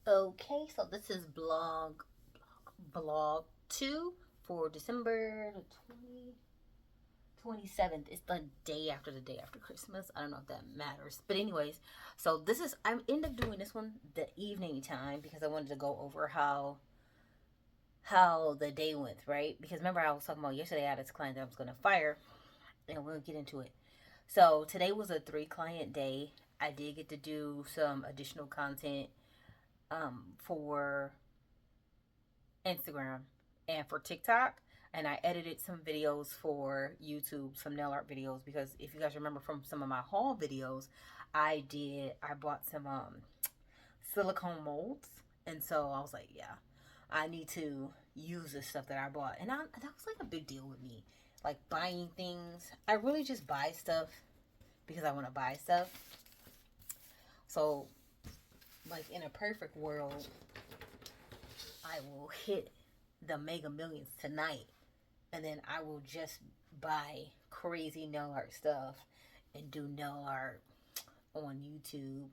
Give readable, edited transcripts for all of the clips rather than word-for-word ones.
Okay, so this is blog 2 for December the 27th. It's the day after Christmas. I don't know if that matters. But anyways, so this is I end up doing this one the evening time because I wanted to go over how the day went, right? Because remember I was talking about yesterday I had this client that I was gonna fire and we'll get into it. So today was a 3 client day. I did get to do some additional content for Instagram and for TikTok. And I edited some videos for YouTube, some nail art videos, because if you guys remember from some of my haul videos, I bought some silicone molds. And so I was like, yeah, I need to use this stuff that I bought. And that was like a big deal with me. Like buying things. I really just buy stuff because I want to buy stuff. So, like in a perfect world, I will hit the Mega Millions tonight, and then I will just buy crazy nail art stuff and do nail art on YouTube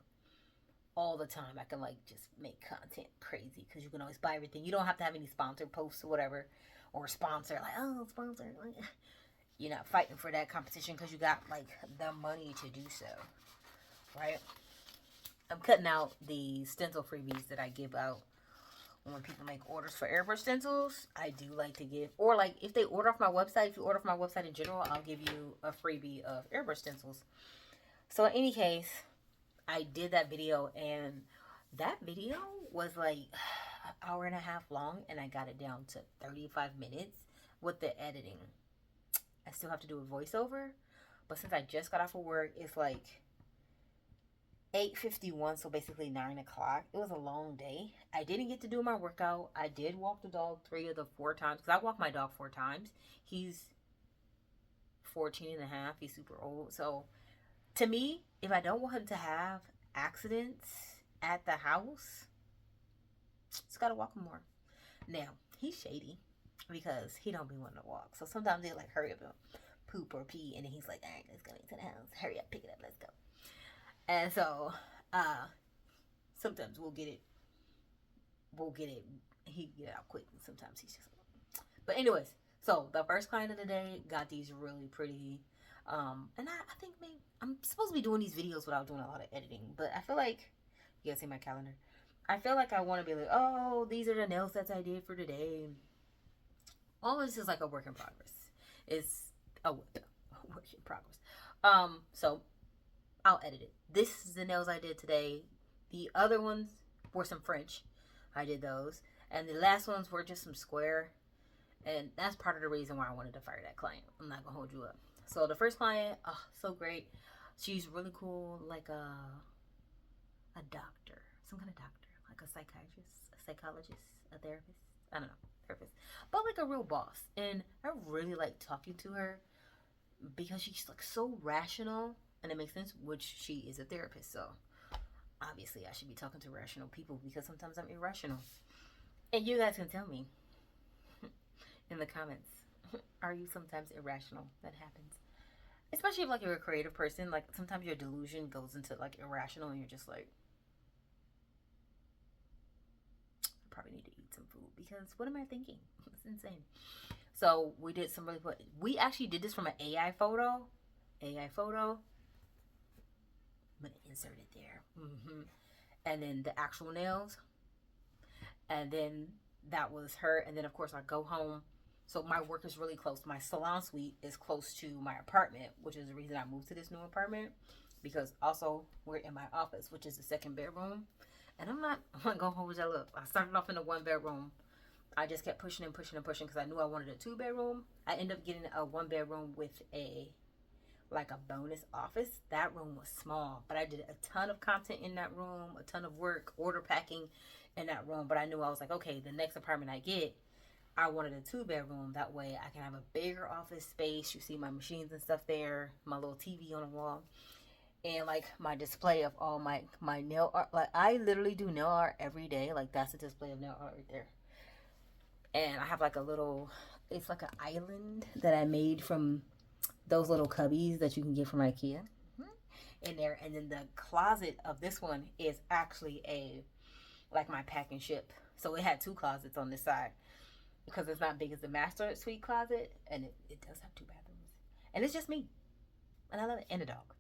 all the time. I can like just make content crazy because you can always buy everything. You don't have to have any sponsored posts or whatever, or sponsor like sponsor. You're not fighting for that competition because you got like the money to do so, right? I'm cutting out the stencil freebies that I give out when people make orders for airbrush stencils. I do like to give, or like if they order off my website, if you order off my website in general, I'll give you a freebie of airbrush stencils. So in any case, I did that video, and that video was like an hour and a half long, and I got it down to 35 minutes with the editing. I still have to do a voiceover, but since I just got off of work, it's like 8:51, so basically 9 o'clock. It was a long day. I didn't get to do my workout. I did walk the dog 3 of the 4 times because I walk my dog 4 times. He's 14 and a half. He's super old. So to me, if I don't want him to have accidents at the house, just gotta walk him more. Now he's shady because he don't be wanting to walk. So sometimes he'll like hurry up and poop or pee, and then he's like, "All right, let's go into the house. Hurry up, pick it up, let's go." And so, sometimes we'll get it, he get it out quick, and sometimes he's just, but anyways, so the first client of the day got these really pretty, and I think maybe, I'm supposed to be doing these videos without doing a lot of editing, but I feel like, you guys see my calendar, I feel like I want to be like, oh, these are the nail sets I did for today. All this is like a work in progress. It's a work in progress. So I'll edit it. This is the nails I did today. The other ones were some French. I did those. And the last ones were just some square. And that's part of the reason why I wanted to fire that client. I'm not going to hold you up. So the first client, oh, so great. She's really cool, like a doctor. Some kind of doctor. Like a psychiatrist, a psychologist, a therapist. I don't know. Therapist. But like a real boss. And I really like talking to her because she's like so rational. And it makes sense, which she is a therapist, so obviously I should be talking to rational people because sometimes I'm irrational. And you guys can tell me in the comments, are you sometimes irrational? That happens. Especially if like you're a creative person, like sometimes your delusion goes into like irrational and you're just like, I probably need to eat some food because what am I thinking? It's insane. So we did some really good, we actually did this from an AI photo. AI photo. I'm gonna insert it there. And then the actual nails, and then that was her. And then of course I go home. So my work is really close. My salon suite is close to my apartment, which is the reason I moved to this new apartment. Because also we're in my office, which is the second bedroom. And I'm not gonna hold that up. I started off in a 1 bedroom. I just kept pushing and pushing and pushing because I knew I wanted a 2 bedroom. I ended up getting a 1 bedroom with a like a bonus office. That room was small, but I did a ton of content in that room, a ton of work, order packing in that room. But I knew I was like, okay, the next apartment I get, I wanted a 2 bedroom. That way I can have a bigger office space. You see my machines and stuff there, my little TV on the wall, and like my display of all my nail art. Like I literally do nail art every day. Like that's a display of nail art right there. And I have like a little, it's like an island that I made from those little cubbies that you can get from IKEA in there. And then the closet of this one is actually a like my pack and ship. So it had 2 closets on this side because it's not big as the master suite closet, and it does have 2 bathrooms, and it's just me, and I love it, and a dog.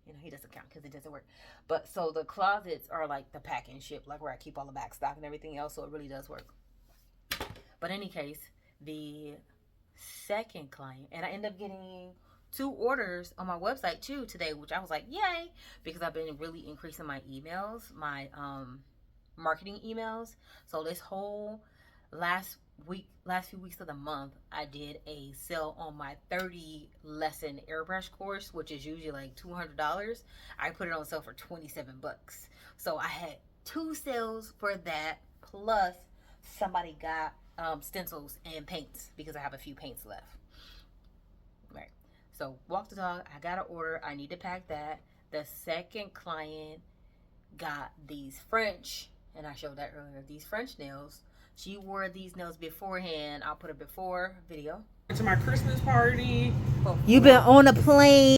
You know, he doesn't count because it doesn't work. But so the closets are like the pack and ship, like where I keep all the back stock and everything else. So it really does work. But in any case, the second client, and I end up getting 2 orders on my website too today, which I was like, yay, because I've been really increasing my emails, my marketing emails. So this whole last few weeks of the month, I did a sale on my 30 lesson airbrush course, which is usually like $200. I put it on sale for $27. So I had 2 sales for that, plus somebody got stencils and paints because I have a few paints left. Right. So walk the dog. I got an order. I need to pack that. The second client got these French, and I showed that earlier, these French nails. She wore these nails beforehand. I'll put a before video. To my Christmas party. You've been on a plane.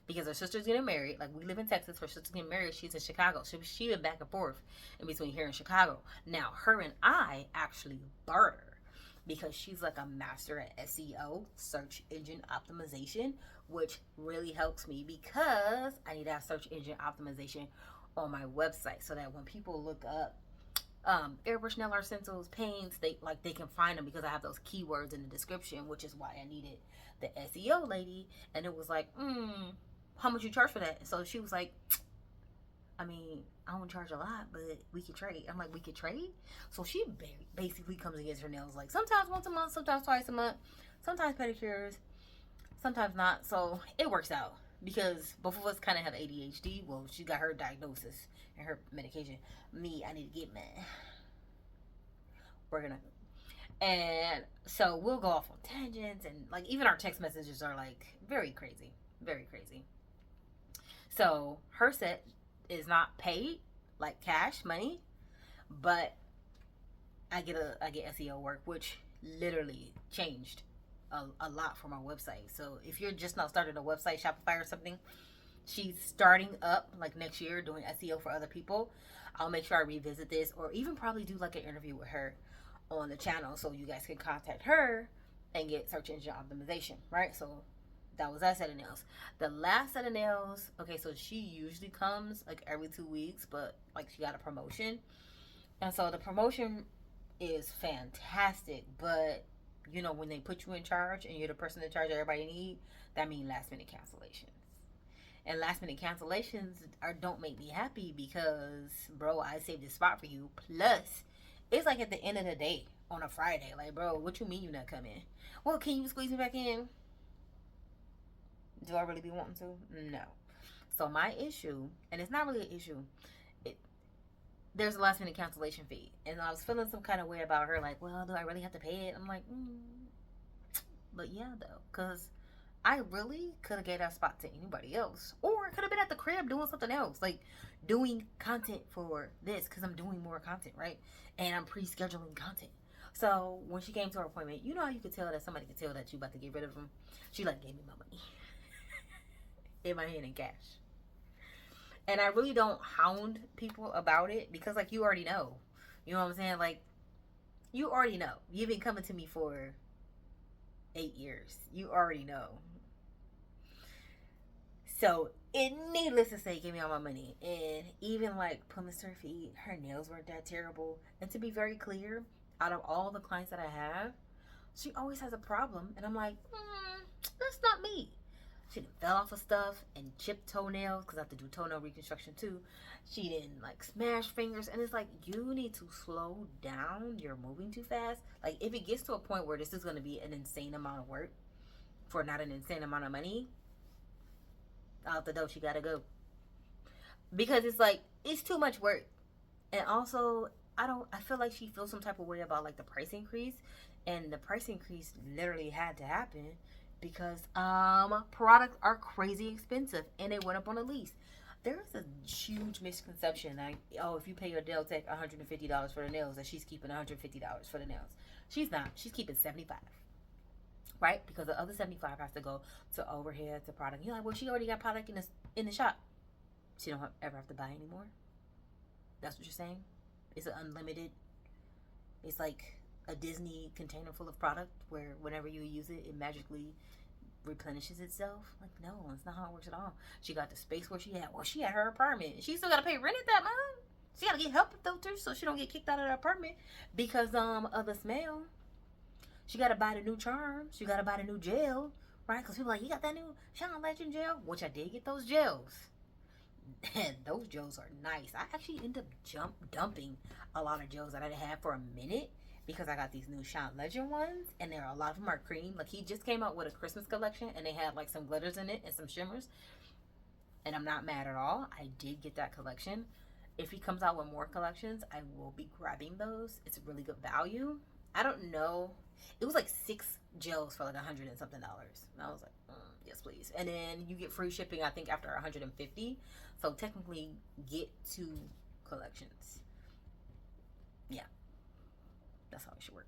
Because her sister's getting married. Like, we live in Texas. Her sister's getting married. She's in Chicago. She been back and forth in between here and Chicago. Now, her and I actually barter because she's like a master at SEO, search engine optimization, which really helps me because I need to have search engine optimization on my website so that when people look up airbrush nail art stencils, paints, they can find them because I have those keywords in the description, which is why I needed the SEO lady. And it was like, how much you charge for that? So she was like, I mean, I don't charge a lot, but we could trade. I'm like, we could trade? So she basically comes and gets her nails like sometimes once a month, sometimes twice a month, sometimes pedicures, sometimes not. So it works out because both of us kind of have ADHD. Well, she got her diagnosis and her medication. Me, I need to get mine. We're gonna, and so we'll go off on tangents, and like even our text messages are like very crazy, very crazy. So her set is not paid like cash money, but I get SEO work, which literally changed a lot for my website. So if you're just not starting a website, Shopify or something, she's starting up like next year doing SEO for other people. I'll make sure I revisit this, or even probably do like an interview with her on the channel so you guys can contact her and get search engine optimization, right? So that was that set of nails. The last set of nails, okay, so she usually comes like every 2 weeks, but like she got a promotion. And so the promotion is fantastic, but you know, when they put you in charge and you're the person in charge everybody need, that means last minute cancellations. And last minute cancellations don't make me happy because, bro, I saved this spot for you. Plus, it's like at the end of the day on a Friday. Like, bro, what you mean you not coming? Well, can you squeeze me back in? Do I really be wanting to? No. So my issue, and it's not really an issue, there's a last minute cancellation fee. And I was feeling some kind of way about her, like, well, do I really have to pay it? I'm like, but yeah, though, because I really could have gave that spot to anybody else, or could have been at the crib doing something else, like doing content for this, because I'm doing more content, right? And I'm pre-scheduling content. So when she came to her appointment, you know how you could tell that somebody could tell that you about to get rid of them? She like gave me my money in my hand in cash. And I really don't hound people about it because, like, you already know. You know what I'm saying? Like, you already know. You've been coming to me for 8 years. You already know. So, needless to say, give me all my money. And even, like, promised her feet, her nails weren't that terrible. And to be very clear, out of all the clients that I have, she always has a problem. And I'm like, that's not me. She done fell off of stuff and chipped toenails because I have to do toenail reconstruction too. She didn't like smash fingers, and it's like, you need to slow down. You're moving too fast. Like, if it gets to a point where this is going to be an insane amount of work for not an insane amount of money, out the door she gotta go, because it's like, it's too much work. And also, I feel like she feels some type of way about like the price increase, and the price increase literally had to happen because products are crazy expensive and they went up on a lease. There is a huge misconception that, if you pay your nail tech $150 for the nails, that she's keeping $150 for the nails. She's not. She's keeping $75, right? Because the other $75 has to go to overhead, to product. You're like, well, she already got product in the shop. She don't ever have to buy anymore. That's what you're saying? It's an unlimited. It's like a Disney container full of product where whenever you use it, it magically replenishes itself. Like, no, that's not how it works at all. She got the space where she had. Well, she had her apartment. She still gotta pay rent at that month. She gotta get HEPA filters so she don't get kicked out of the apartment because of the smell. She gotta buy the new charms. She gotta buy the new gel, right? Because people are like, you got that new Shanelle Legend gel, which I did get those gels. And those gels are nice. I actually end up dumping a lot of gels that I had for a minute because I got these new Shanelle Legend ones, and there are a lot of them are cream. Like, he just came out with a Christmas collection, and they had like some glitters in it and some shimmers, and I'm not mad at all. I did get that collection. If he comes out with more collections, I will be grabbing those. It's a really good value. I don't know. It was like 6 gels for like $100 and something. And I was like, yes, please. And then you get free shipping, I think, after 150. So technically, get 2 collections. Yeah, that's how it should work.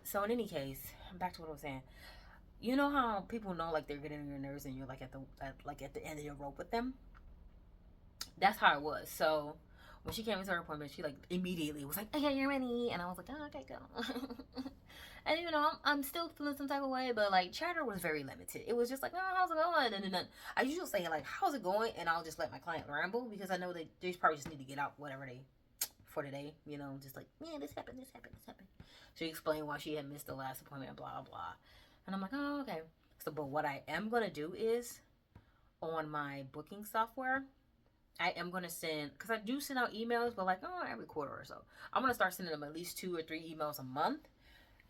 So in any case, back to what I was saying. You know how people know like they're getting on your nerves, and you're like at the end of your rope with them. That's how it was. So when she came into her appointment, she like immediately was like, "Okay, you're ready," and I was like, "Oh, okay, go." And you know, I'm still feeling some type of way, but like chatter was very limited. It was just like, "Oh, how's it going?" And then I usually say like, "How's it going?" And I'll just let my client ramble because I know they probably just need to get out whatever they for today. You know, just like, "Yeah, this happened, this happened, this happened." She explained why she had missed the last appointment, blah blah. And I'm like, "Oh, okay." So, but what I am gonna do is on my booking software, I am going to send, because I do send out emails, but like, every quarter or so. I'm going to start sending them at least 2 or 3 emails a month.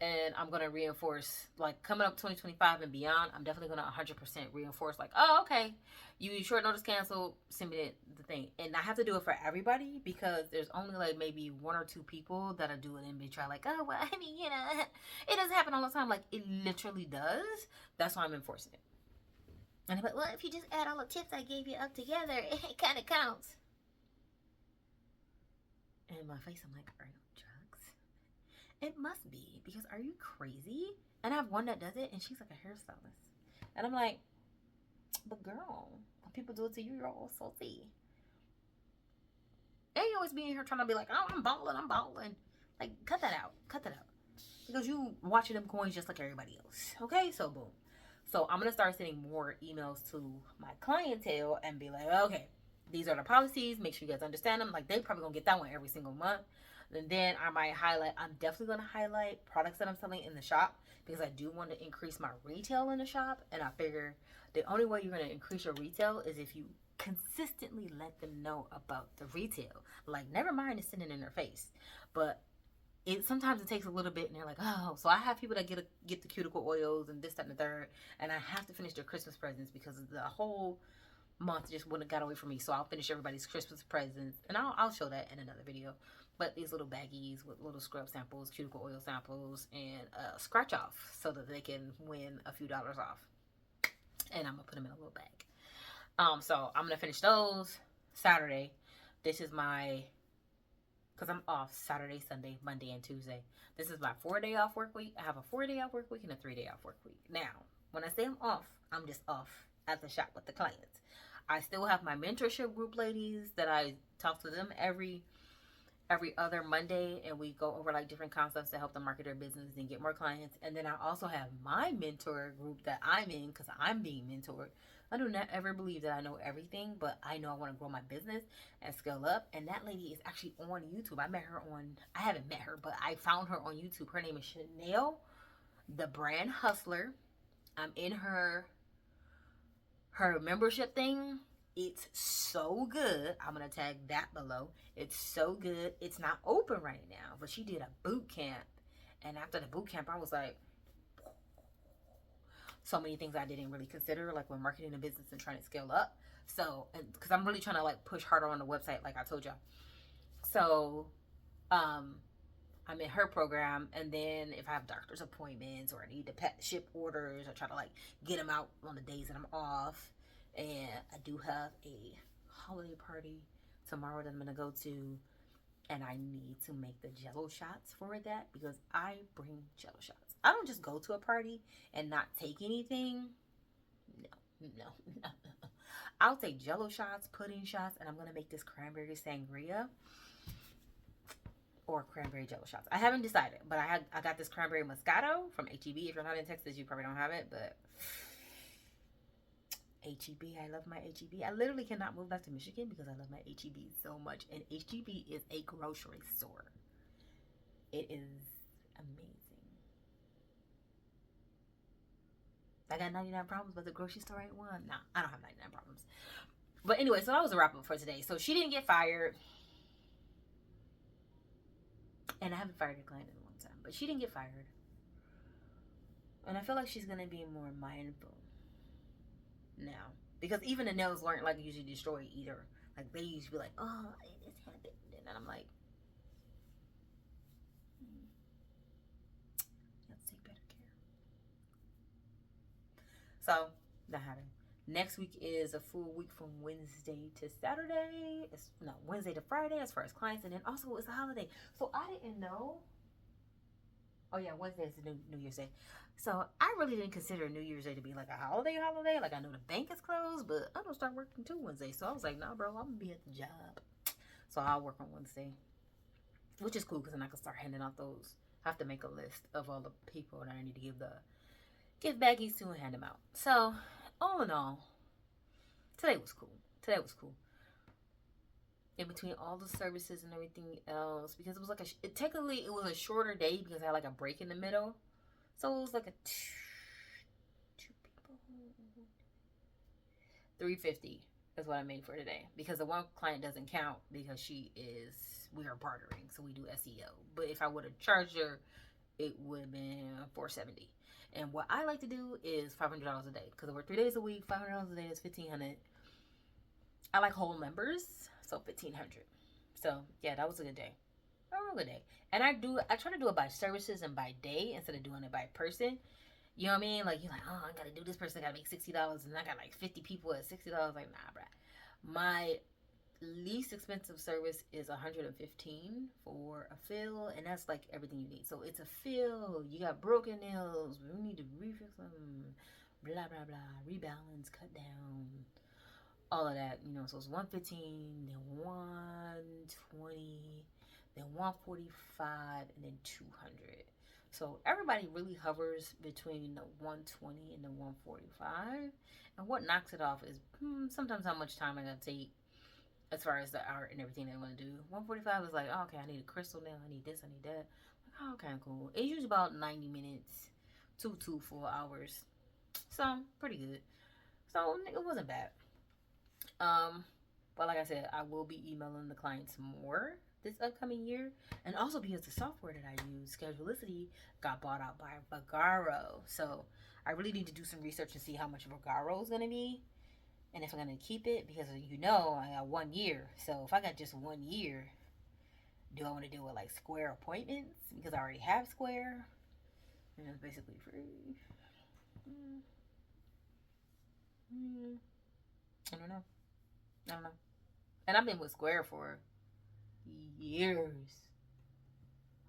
And I'm going to reinforce, like, coming up 2025 and beyond, I'm definitely going to 100% reinforce, like, oh, okay, you short notice canceled, send me the thing. And I have to do it for everybody because there's only, like, maybe 1 or 2 people that I do it and be try, like, oh, well, I mean, you know, it doesn't happen all the time. Like, it literally does. That's why I'm enforcing it. And I'm like, well, if you just add all the tips I gave you up together, it kind of counts. And in my face, I'm like, are you on drugs? It must be, because are you crazy? And I have one that does it, and she's like a hairstylist. And I'm like, but girl, when people do it to you, you're all salty. And you always be in here trying to be like, oh, I'm balling. Like, cut that out. Because you watching them coins just like everybody else. Okay, so boom. So I'm going to start sending more emails to my clientele and be like, okay, these are the policies. Make sure you guys understand them. Like, they probably going to get that one every single month. And then I might highlight, I'm definitely going to highlight products that I'm selling in the shop because I do want to increase my retail in the shop. And I figure the only way you're going to increase your retail is if you consistently let them know about the retail. Like, never mind it's sitting in their face. But sometimes it takes a little bit, and they're like, oh. So I have people that get the cuticle oils and this, that, and the third, and I have to finish their Christmas presents because the whole month just wouldn't have got away from me. So I'll finish everybody's Christmas presents, and I'll show that in another video. But these little baggies with little scrub samples, cuticle oil samples, and scratch off so that they can win a few dollars off. And I'm gonna put them in a little bag. So I'm gonna finish those Saturday. This is my, because I'm off Saturday, Sunday, Monday, and Tuesday. This is my 4-day off work week. I have a 4-day off work week and a 3-day off work week. Now, when I say I'm off, I'm just off at the shop with the clients. I still have my mentorship group ladies that I talk to them every other Monday, and we go over like different concepts to help them market their business and get more clients. And then I also have my mentor group that I'm in because I'm being mentored. I do not ever believe that I know everything, but I know I want to grow my business and scale up. And that lady is actually on YouTube. I haven't met her, but I found her on YouTube. Her name is Shanelle, the brand hustler. I'm in her membership thing. It's so good. I'm going to tag that below. It's so good. It's not open right now, but she did a boot camp. And after the boot camp, I was like, so many things I didn't really consider, like when marketing a business and trying to scale up. So, because I'm really trying to like push harder on the website, like I told y'all. So, I'm in her program, and then if I have doctor's appointments or I need to ship orders, I try to like get them out on the days that I'm off. And I do have a holiday party tomorrow that I'm gonna go to, and I need to make the jello shots for that because I bring jello shots. I don't just go to a party and not take anything. No. I'll take jello shots, pudding shots, and I'm gonna make this cranberry sangria. or cranberry jello shots. I haven't decided, but I got this cranberry moscato from HEB. If you're not in Texas, you probably don't have it, but HEB, I love my HEB. I literally cannot move back to Michigan because I love my HEB so much. And HEB is a grocery store. It is amazing. I got 99 problems, but the grocery store ain't one. Nah, I don't have 99 problems. But anyway, so that was a wrap up for today. So she didn't get fired. And I haven't fired a client in a long time, but she didn't get fired. And I feel like she's going to be more mindful now. Because even the nails weren't like usually destroyed either. Like they used to be like, oh, this happened. And I'm like, let's take better care. So that happened. Next week is a full week from Wednesday to Saturday. Wednesday to Friday as far as clients. And then also it's a holiday. So I didn't know. Oh yeah, Wednesday is the New Year's Day. So I really didn't consider New Year's Day to be like a holiday. Like I know the bank is closed, but I don't start working till Wednesday. So I was like, nah, bro, I'm going to be at the job. So I'll work on Wednesday. Which is cool because then I can start handing out those. I have to make a list of all the people that I need to give baggies to and hand them out. So all in all, today was cool. In between all the services and everything else, because it was like technically it was a shorter day because I had like a break in the middle. So it was like a two people, 350 is what I made for today, because the one client doesn't count because we are bartering, so we do SEO. But if I would have charged her, it would have been $470. And what I like to do is $500 a day, because I work 3 days a week. $500 a day is $1,500. I like whole members, so $1,500. So yeah, that was a good day. A real good day. And I try to do it by services and by day instead of doing it by person. You know what I mean? Like you're like, oh, I gotta do this person, I gotta make $60, and I got like 50 people at $60. Like, nah, bruh. My least expensive service is $115 for a fill, and that's like everything you need. So it's a fill, you got broken nails, we need to refix them, blah blah blah, rebalance, cut down, all of that, you know. So it's $115, then $120, then $145, and then $200. So everybody really hovers between the $120 and the $145. And what knocks it off is sometimes how much time I gotta take as far as the art and everything they want to do. $145 is like, oh, okay, I need a crystal nail, I need this, I need that. Like, oh, okay, cool. It's usually about 90 minutes to 2 full hours. So pretty good. So it wasn't bad. But like I said, I will be emailing the clients more this upcoming year, and also because the software that I use, Schedulicity, got bought out by Vagaro. So I really need to do some research and see how much Vagaro is going to be, and if I'm going to keep it, because I got 1 year. So if I got just 1 year, do I want to do it like Square appointments, because I already have Square and it's basically free? I don't know. And I've been with Square for years.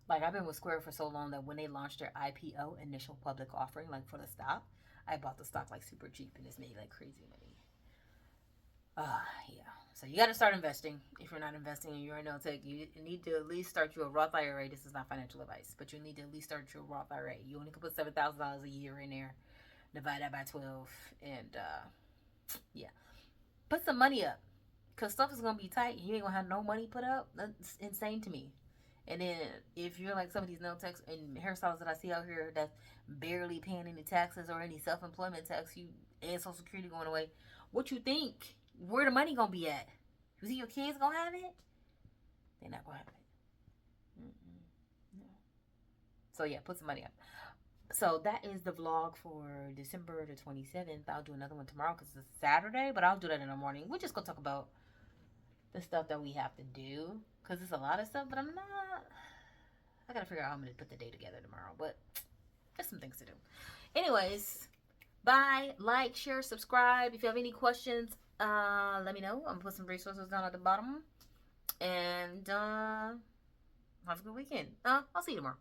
Like, I've been with Square for so long that when they launched their IPO, initial public offering, like for the stock, I bought the stock like super cheap, and it's made like crazy money. Yeah. So you got to start investing. If you're not investing and you're in no tech, you need to at least start you a Roth IRA. This is not financial advice, but you need to at least start your Roth IRA. You only can put $7,000 a year in there. Divide that by 12, and yeah, put some money up, because stuff is gonna be tight and you ain't gonna have no money put up. That's insane to me. And then if you're like some of these nail techs and hairstylists that I see out here that's barely paying any taxes or any self-employment tax, and Social Security going away, what you think? Where the money gonna be at? You think your kids gonna have it? They're not gonna have it. No. So yeah, put some money up. So that is the vlog for December the 27th. I'll do another one tomorrow because it's Saturday, but I'll do that in the morning. We're just going to talk about the stuff that we have to do, because it's a lot of stuff, but I got to figure out how I'm going to put the day together tomorrow, but there's some things to do. Anyways, bye. Like, share, subscribe. If you have any questions, let me know. I'm going to put some resources down at the bottom. And have a good weekend. I'll see you tomorrow.